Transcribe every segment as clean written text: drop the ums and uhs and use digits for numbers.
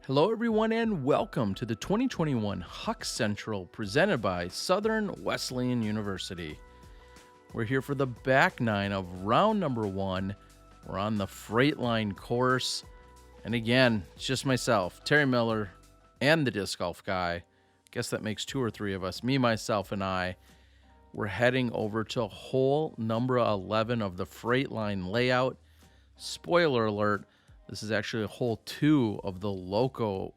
Hello, everyone, and welcome to the 2021 Huk Central presented by Southern Wesleyan University. We're here for the back nine of round number one. We're on the Freight Line course. And again, it's just myself, Terry Miller, and the disc golf guy. Guess that makes two or three of us, me, myself, and I. We're heading over to hole number 11 of the Freight Line layout. Spoiler alert. This is actually a hole 2 of the Loco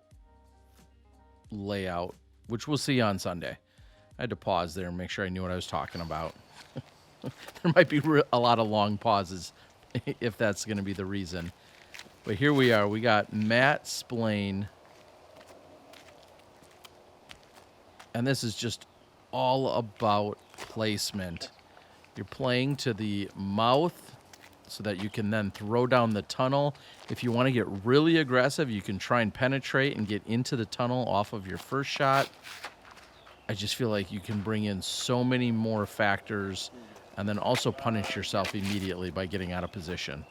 layout, which we'll see on Sunday. I had to pause there and make sure I knew what I was talking about. There might be a lot of long pauses if that's going to be the reason. But here we are. We got Matt Splain. And this is just all about placement. You're playing to the mouth so that you can then throw down the tunnel. If you want to get really aggressive, you can try and penetrate and get into the tunnel off of your first shot. I just feel like you can bring in so many more factors and then also punish yourself immediately by getting out of position.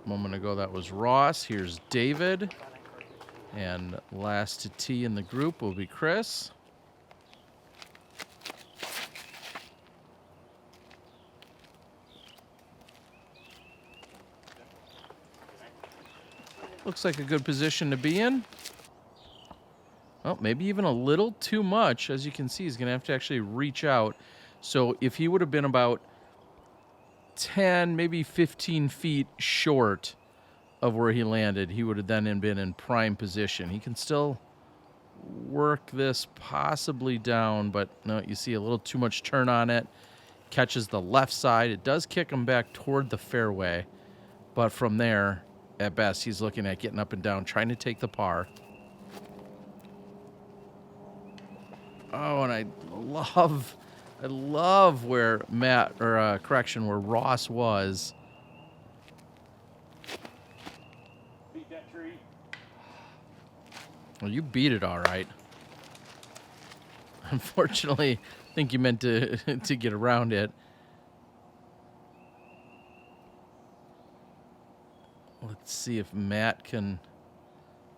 A moment ago, that was Ross. Here's David. And last to tee in the group will be Chris. Looks like a good position to be in. Well, maybe even a little too much. As you can see, he's going to have to actually reach out. So if he would have been about 10, maybe 15 feet short of where he landed, he would have then been in prime position. He can still work this possibly down, but no, you see a little too much turn on it. Catches the left side. It does kick him back toward the fairway, but from there, at best, he's looking at getting up and down, trying to take the par. Oh, and I love where where Ross was. Well, you beat it all right. Unfortunately, I think you meant to get around it. Let's see if Matt can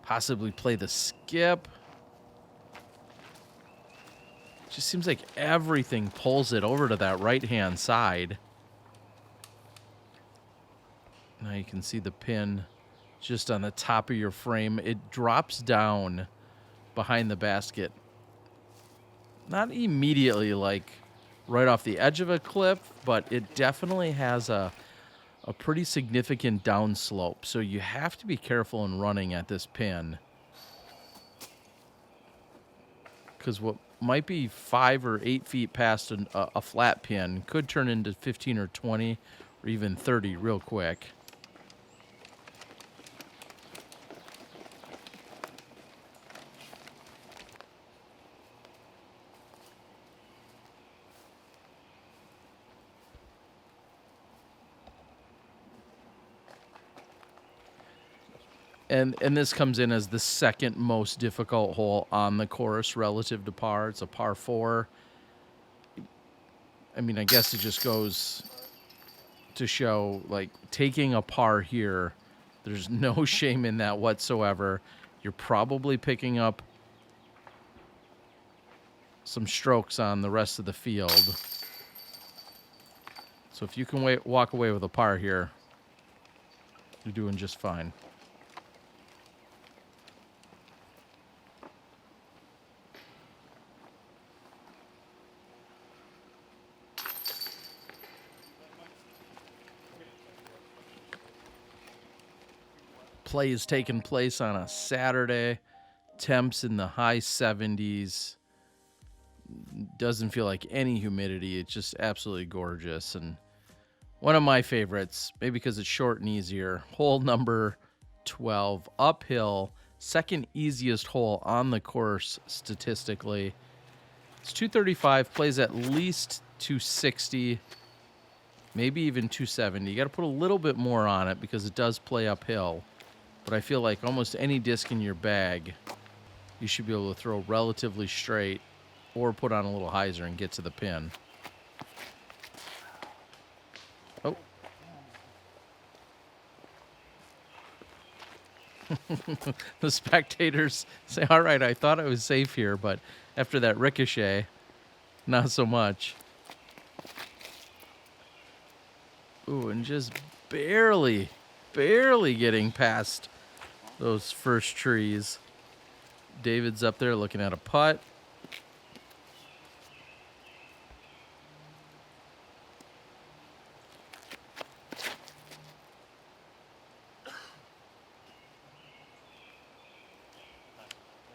possibly play the skip. Just seems like everything pulls it over to that right-hand side. Now you can see the pin just on the top of your frame. It drops down behind the basket. Not immediately, like right off the edge of a cliff, but it definitely has a pretty significant downslope. So you have to be careful in running at this pin, because what might be 5 or 8 feet past a flat pin could turn into 15 or 20 or even 30 real quick. And this comes in as the second most difficult hole on the course relative to par. It's a par 4. I mean, I guess it just goes to show, like, taking a par here, there's no shame in that whatsoever. You're probably picking up some strokes on the rest of the field. So if you can walk away with a par here, you're doing just fine. Play is taking place on a Saturday. Temps in the high 70s. Doesn't feel like any humidity. It's just absolutely gorgeous. And one of my favorites, maybe because it's short and easier, hole number 12, uphill, second easiest hole on the course statistically. It's 235, plays at least 260, maybe even 270. You got to put a little bit more on it because it does play uphill. But I feel like almost any disc in your bag, you should be able to throw relatively straight or put on a little hyzer and get to the pin. Oh. The spectators say, all right, I thought I was safe here, but after that ricochet, not so much. Ooh, and just barely getting past those first trees. David's up there looking at a putt.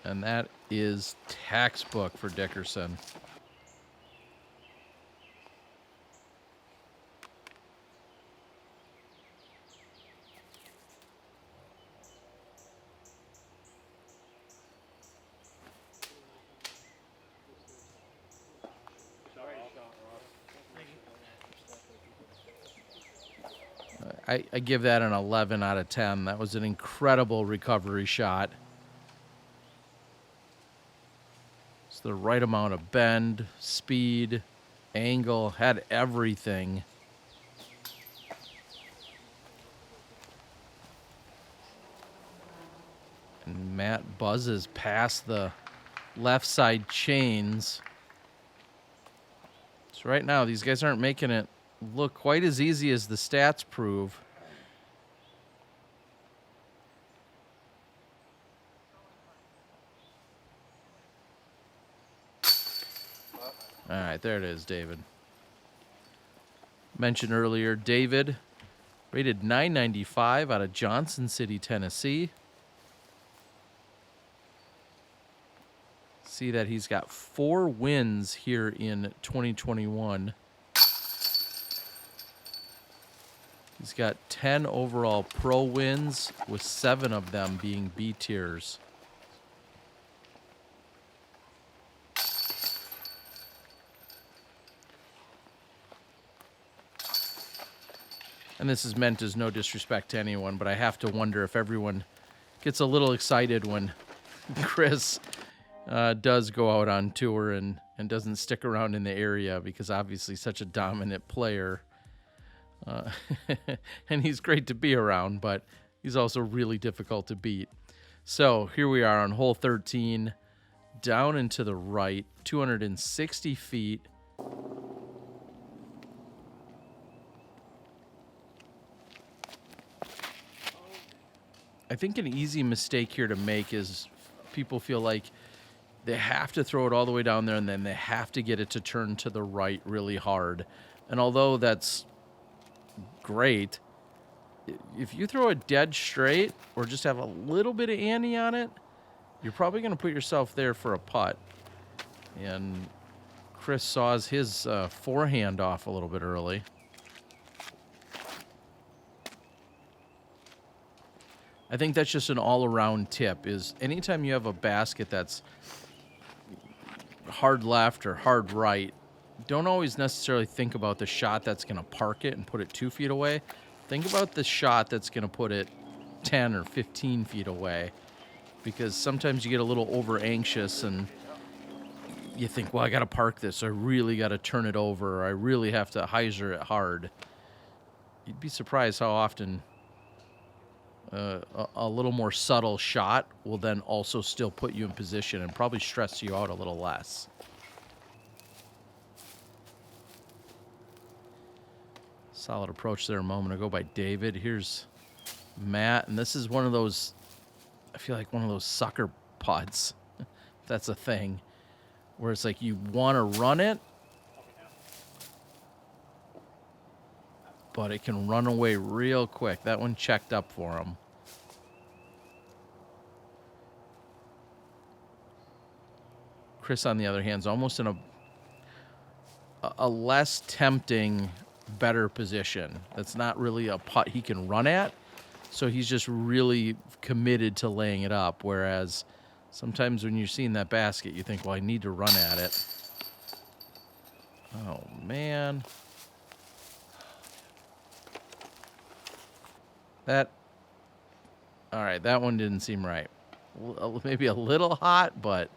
And that is textbook for Dickerson. I give that an 11 out of 10. That was an incredible recovery shot. It's the right amount of bend, speed, angle, had everything. And Matt buzzes past the left side chains. So right now, these guys aren't making it look quite as easy as the stats prove. All right, there it is, David. Mentioned earlier, David, rated 995 out of Johnson City, Tennessee. See that he's got 4 wins here in 2021. He's got 10 overall pro wins, with 7 of them being B tiers. And this is meant as no disrespect to anyone, but I have to wonder if everyone gets a little excited when Chris does go out on tour and doesn't stick around in the area, because obviously such a dominant player. And he's great to be around, but he's also really difficult to beat. So here we are on hole 13, down and to the right, 260 feet. I think an easy mistake here to make is people feel like they have to throw it all the way down there and then they have to get it to turn to the right really hard. And although that's great, if you throw it dead straight or just have a little bit of ante on it, you're probably going to put yourself there for a putt. And Chris saws his forehand off a little bit early. I think that's just an all-around tip, is anytime you have a basket that's hard left or hard right, don't always necessarily think about the shot that's going to park it and put it 2 feet away. Think about the shot that's going to put it 10 or 15 feet away, because sometimes you get a little over-anxious and you think, well, I got to park this. I really got to turn it over. Or I really have to hyzer it hard. You'd be surprised how often a little more subtle shot will then also still put you in position and probably stress you out a little less. Solid approach there a moment ago by David. Here's Matt, and this is one of those, I feel like one of those sucker putts, if that's a thing, where it's like you want to run it, but it can run away real quick. That one checked up for him. Chris, on the other hand, is almost in a less tempting, better position. That's not really a putt he can run at, so he's just really committed to laying it up, whereas sometimes when you're seeing that basket, you think, well, I need to run at it. Oh, man. All right, that one didn't seem right. Maybe a little hot, but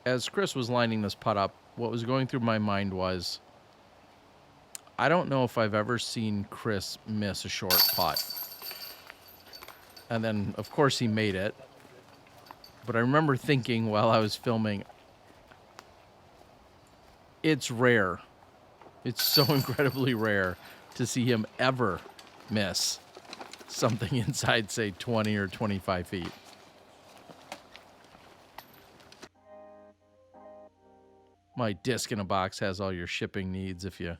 as Chris was lining this putt up, what was going through my mind was, I don't know if I've ever seen Chris miss a short putt. And then, of course, he made it. But I remember thinking while I was filming, it's rare. It's so incredibly rare to see him ever miss something inside, say, 20 or 25 feet. My disc in a box has all your shipping needs. If you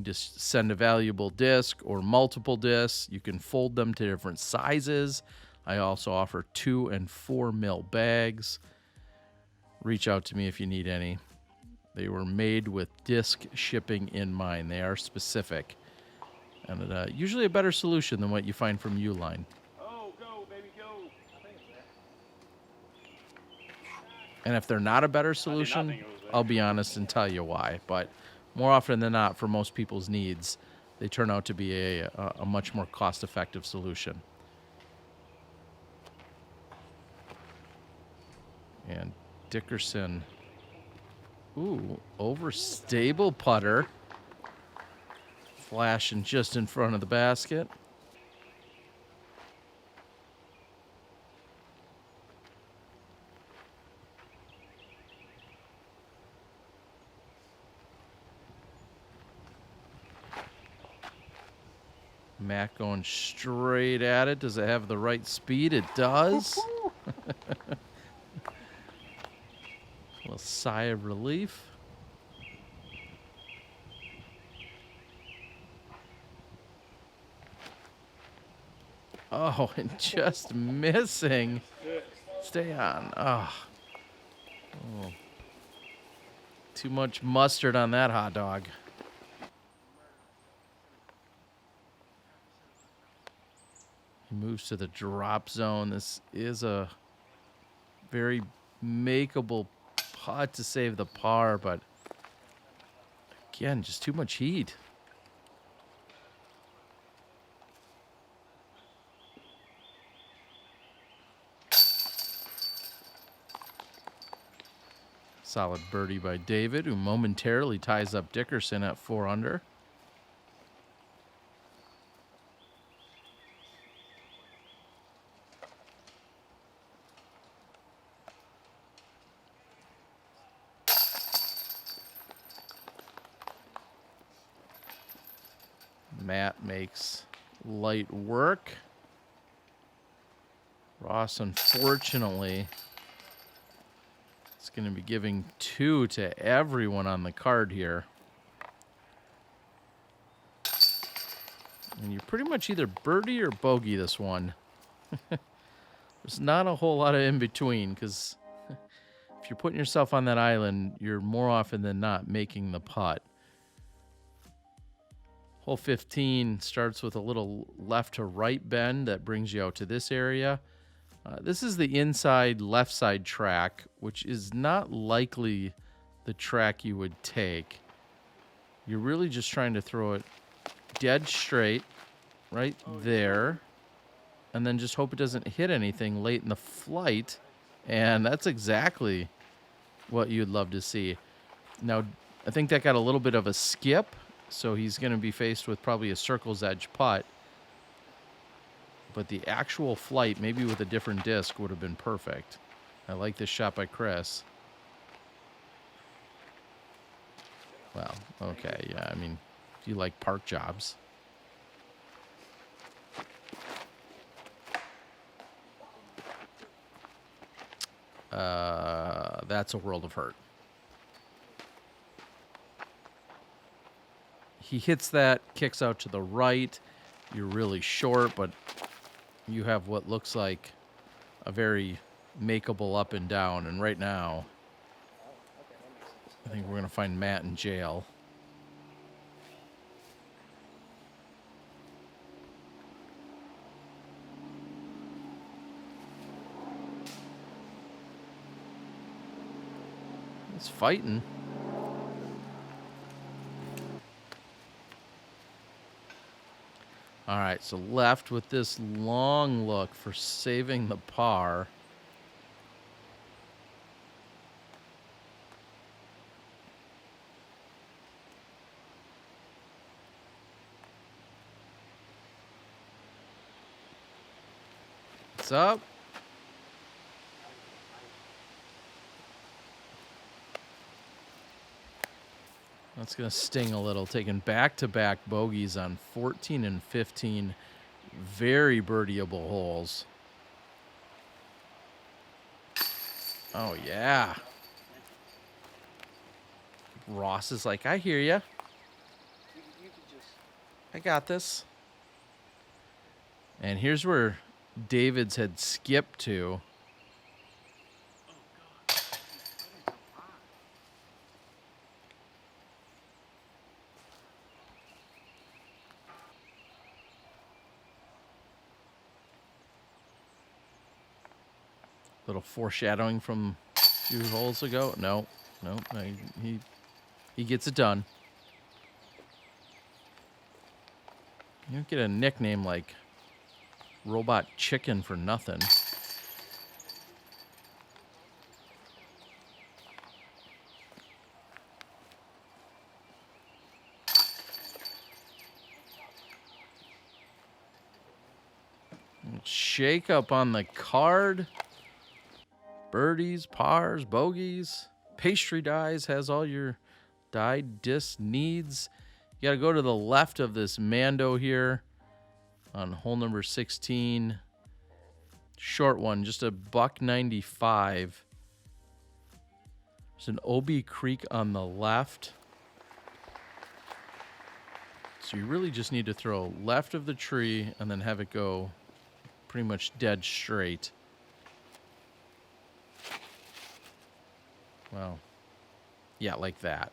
just send a valuable disc or multiple discs, you can fold them to different sizes. I also offer 2 and 4 mil bags. Reach out to me if you need any. They were made with disc shipping in mind. They are specific. And usually a better solution than what you find from Uline. Oh, go, baby, go. And if they're not a better solution, I'll be honest and tell you why. But more often than not, for most people's needs, they turn out to be a much more cost-effective solution. And Dickerson, ooh, overstable putter. Flashing just in front of the basket. Matt going straight at it. Does it have the right speed? It does. A little sigh of relief. Oh, and just missing. Stay on. Oh. Too much mustard on that hot dog. He moves to the drop zone. This is a very makeable putt to save the par, but again, just too much heat. Solid birdie by David, who momentarily ties up Dickerson at 4 under. Matt makes light work. Ross, unfortunately, is going to be giving 2 to everyone on the card here. And you pretty much either birdie or bogey this one. There's not a whole lot of in between, because if you're putting yourself on that island, you're more often than not making the putt. Hole 15 starts with a little left to right bend that brings you out to this area. This is the inside left side track, which is not likely the track you would take. You're really just trying to throw it dead straight right there, and then just hope it doesn't hit anything late in the flight. And that's exactly what you'd love to see. Now, I think that got a little bit of a skip, so he's going to be faced with probably a circle's edge putt. But the actual flight, maybe with a different disc, would have been perfect. I like this shot by Chris. Well, okay, yeah, I mean, if you like park jobs. That's a world of hurt. He hits that, kicks out to the right. You're really short, but you have what looks like a very makeable up and down. And right now, I think we're going to find Matt in jail. He's fighting. All right, so left with this long look for saving the par. Picks up. That's going to sting a little. Taking back-to-back bogeys on 14 and 15. Very birdieable holes. Oh, yeah. Ross is like, I hear ya. I got this. And here's where David's had skipped to. Little foreshadowing from a few holes ago. No, he gets it done. You don't get a nickname like Robot Chicken for nothing. Shake up on the card. Birdies, pars, bogeys. Pastry Dies has all your die disc needs. You got to go to the left of this Mando here on hole number 16. Short one, just a $1.95. There's an OB Creek on the left. So you really just need to throw left of the tree and then have it go pretty much dead straight. Well, yeah, like that.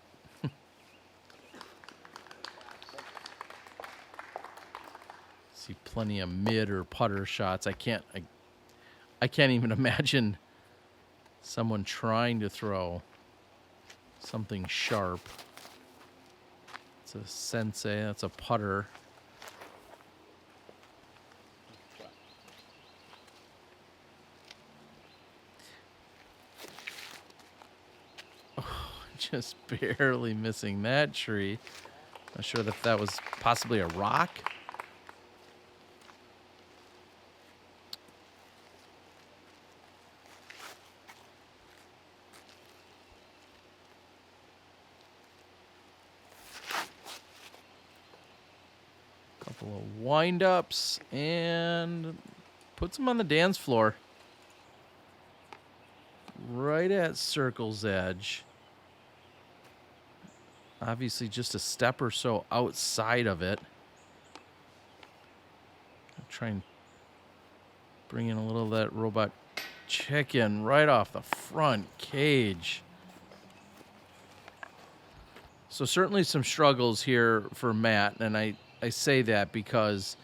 See plenty of mid or putter shots. I can't even imagine someone trying to throw something sharp. It's a sensei. That's a putter. Just barely missing that tree. Not sure if that was possibly a rock. Couple of wind-ups and puts him on the dance floor. Right at circle's edge. Obviously just a step or so outside of it. I'll try and bring in a little of that Robot Chicken right off the front cage. So certainly some struggles here for Matt, and I say that because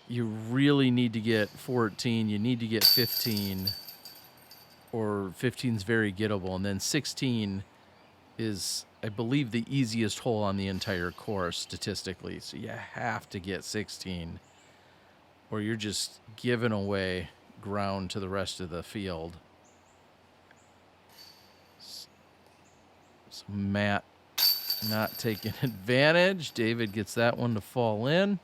you really need to get 14, you need to get 15, or 15 is very gettable, and then 16 is, I believe, the easiest hole on the entire course statistically. So you have to get 16, or you're just giving away ground to the rest of the field. So Matt not taking advantage. David gets that one to fall in.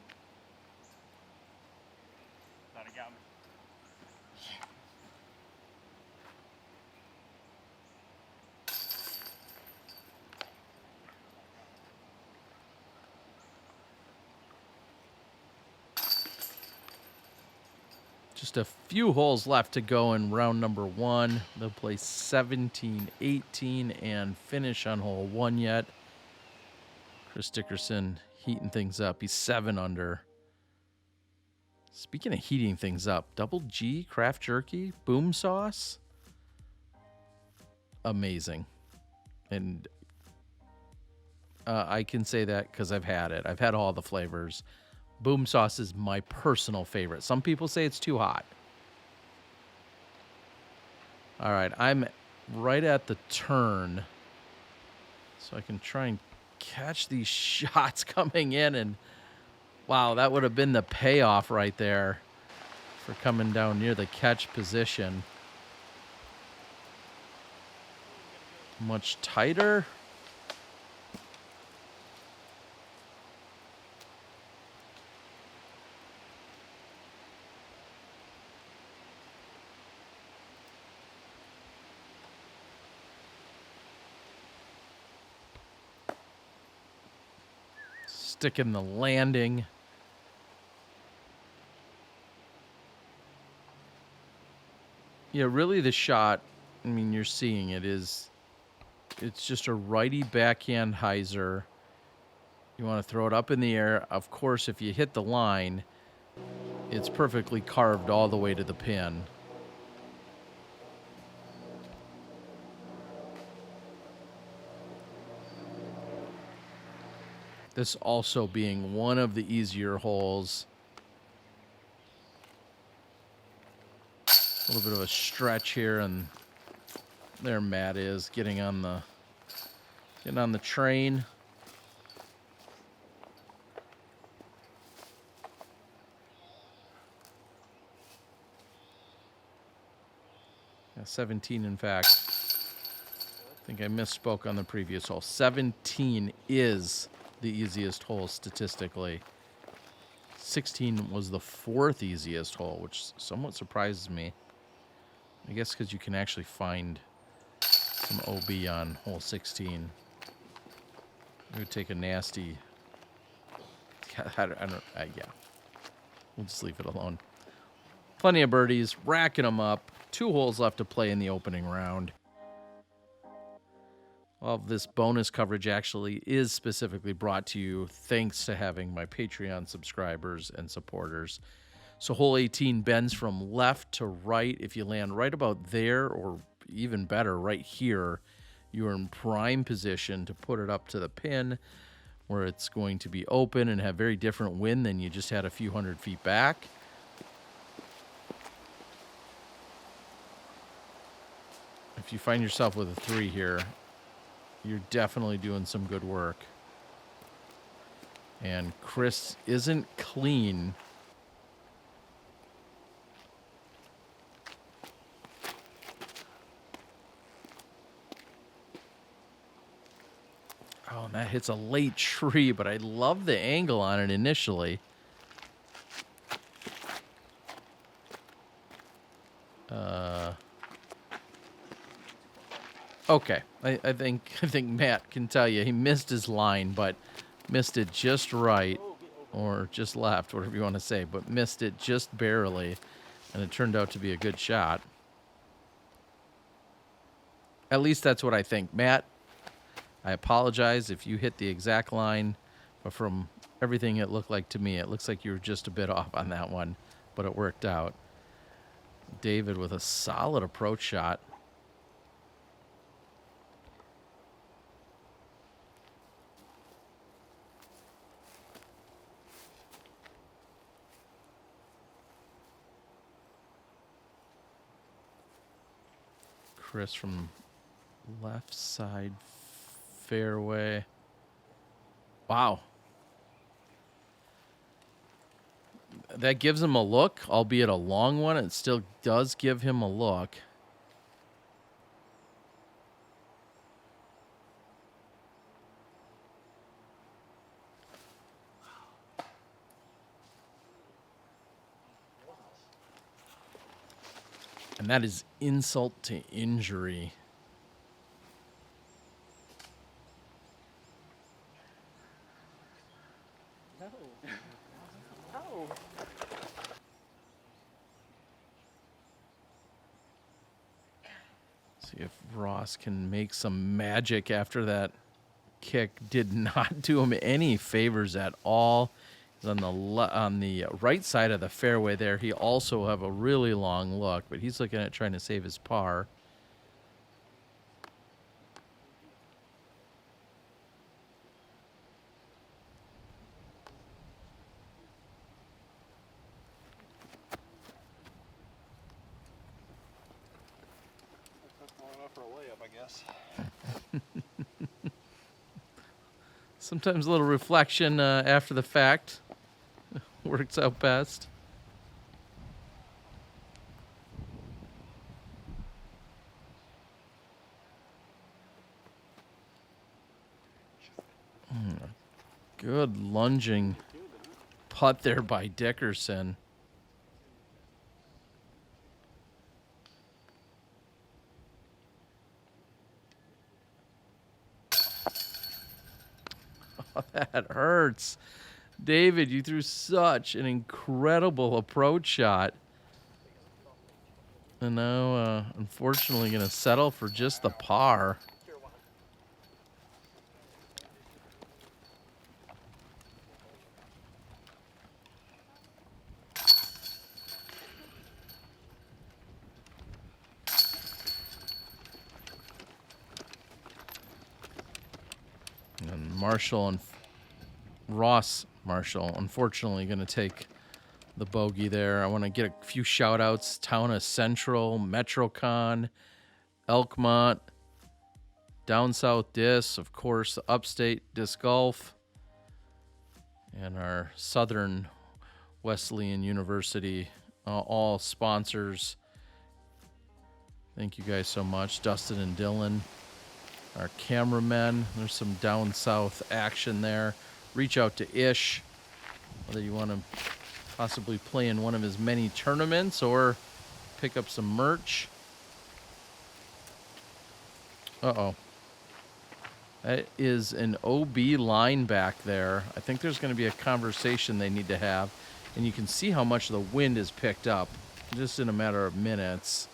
Just a few holes left to go in round number 1. They'll play 17, 18, and finish on hole 1 yet. Chris Dickerson heating things up. He's 7 under. Speaking of heating things up, Double G Craft Jerky, Boom Sauce. Amazing. And I can say that because I've had it. I've had all the flavors. Boom Sauce is my personal favorite. Some people say it's too hot. All right, I'm right at the turn, so I can try and catch these shots coming in. And wow, that would have been the payoff right there for coming down near the catch position. Much tighter. sticking the landing. Yeah, really the shot, I mean, you're seeing it is, it's just a righty backhand hyzer. You want to throw it up in the air. Of course, if you hit the line, it's perfectly carved all the way to the pin. This also being one of the easier holes. A little bit of a stretch here, and there Matt is getting on the train. Yeah, 17, in fact. I think I misspoke on the previous hole. 17 is the easiest hole statistically. 16 was the 4th easiest hole, which somewhat surprises me. I guess because you can actually find some OB on hole 16. It would take a nasty... yeah. We'll just leave it alone. Plenty of birdies, racking them up. 2 holes left to play in the opening round. Well, this bonus coverage actually is specifically brought to you thanks to having my Patreon subscribers and supporters. So hole 18 bends from left to right. If you land right about there, or even better, right here, you are in prime position to put it up to the pin where it's going to be open and have very different wind than you just had a few hundred feet back. If you find yourself with a 3 here, you're definitely doing some good work. And Chris isn't clean. Oh, and that hits a late tree, but I love the angle on it initially. Okay, I think Matt can tell you he missed his line, but missed it just right, or just left, whatever you want to say, but missed it just barely, and it turned out to be a good shot. At least that's what I think. Matt, I apologize if you hit the exact line, but from everything it looked like to me, it looks like you were just a bit off on that one, but it worked out. David with a solid approach shot. Chris from left side fairway. Wow. That gives him a look, albeit a long one. It still does give him a look. And that is insult to injury. See if Ross can make some magic after that kick. Did not do him any favors at all. He's on the right side of the fairway there. He also have a really long look, but he's looking at trying to save his par. Sometimes a little reflection after the fact works out best. Good lunging putt there by Dickerson. Oh, that hurt. hearts. David, you threw such an incredible approach shot. And now, unfortunately, going to settle for just the par. And Marshall and Ross Marshall, unfortunately, going to take the bogey there. I want to get a few shout outs. Huk Central, MetroCon, Elkmont, Down South Disc, of course, Upstate Disc Golf, and our Southern Wesleyan University, all sponsors. Thank you guys so much. Dustin and Dylan, our cameramen. There's some down south action there. Reach out to Ish, whether you want to possibly play in one of his many tournaments or pick up some merch. Uh-oh. That is an OB line back there. I think there's going to be a conversation they need to have. And you can see how much the wind has picked up just in a matter of minutes.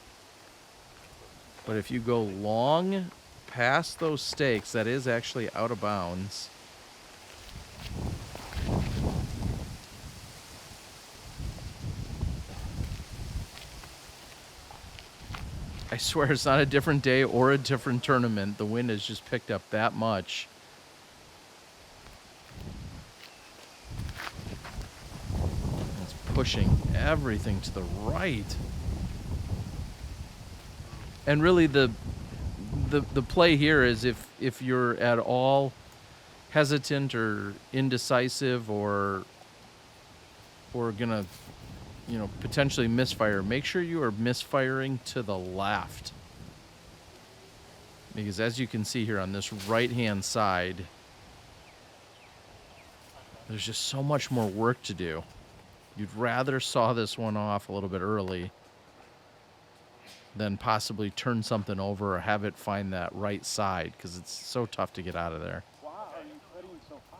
But if you go long past those stakes, that is actually out of bounds. I swear it's not a different day or a different tournament. The wind has just picked up that much. It's pushing everything to the right. And really the play here is if you're at all hesitant or indecisive or gonna potentially misfire, make sure you are misfiring to the left, because as you can see here on this right hand side, there's just so much more work to do. You'd rather saw this one off a little bit early than possibly turn something over or have it find that right side, because it's so tough to get out of there. Why are you putting so high?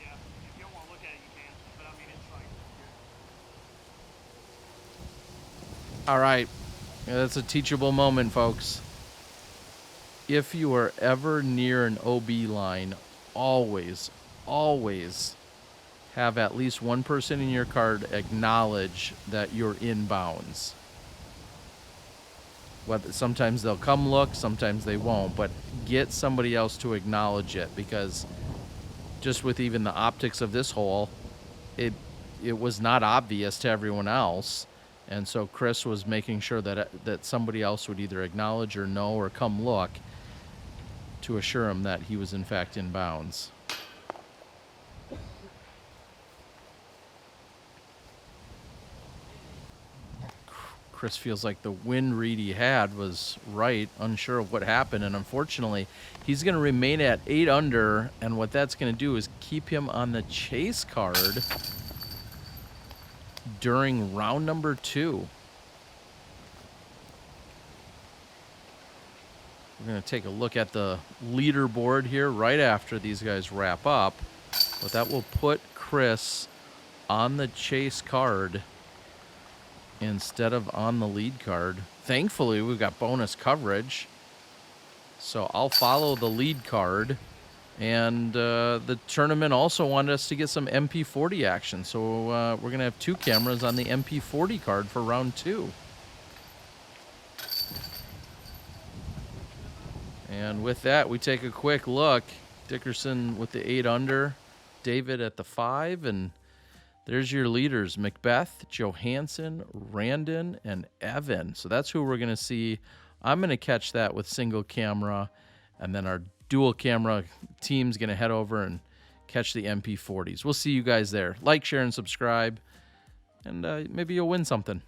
Yeah, if you don't want to look at it, you can. But I mean, it's like. All right. That's a teachable moment, folks. If you are ever near an OB line, always have at least one person in your card acknowledge that you're in bounds. Sometimes they'll come look, sometimes they won't, but get somebody else to acknowledge it, because just with even the optics of this hole, it was not obvious to everyone else. And so Chris was making sure that somebody else would either acknowledge or know or come look to assure him that he was in fact in bounds. Chris feels like the wind read he had was right, unsure of what happened, and unfortunately, he's going to remain at 8 under, and what that's going to do is keep him on the chase card during round number 2. We're going to take a look at the leaderboard here right after these guys wrap up, but that will put Chris on the chase card instead of on the lead card. Thankfully, we've got bonus coverage, so I'll follow the lead card. And the tournament also wanted us to get some MP40 action, so we're going to have 2 cameras on the MP40 card for round 2. And with that, we take a quick look. Dickerson with the 8 under, David at the 5, and there's your leaders: McBeth, Johansen, Randon, and Evan. So that's who we're going to see. I'm going to catch that with single camera, and then our dual camera team's going to head over and catch the MP40s. We'll see you guys there. Like, share, and subscribe, and maybe you'll win something.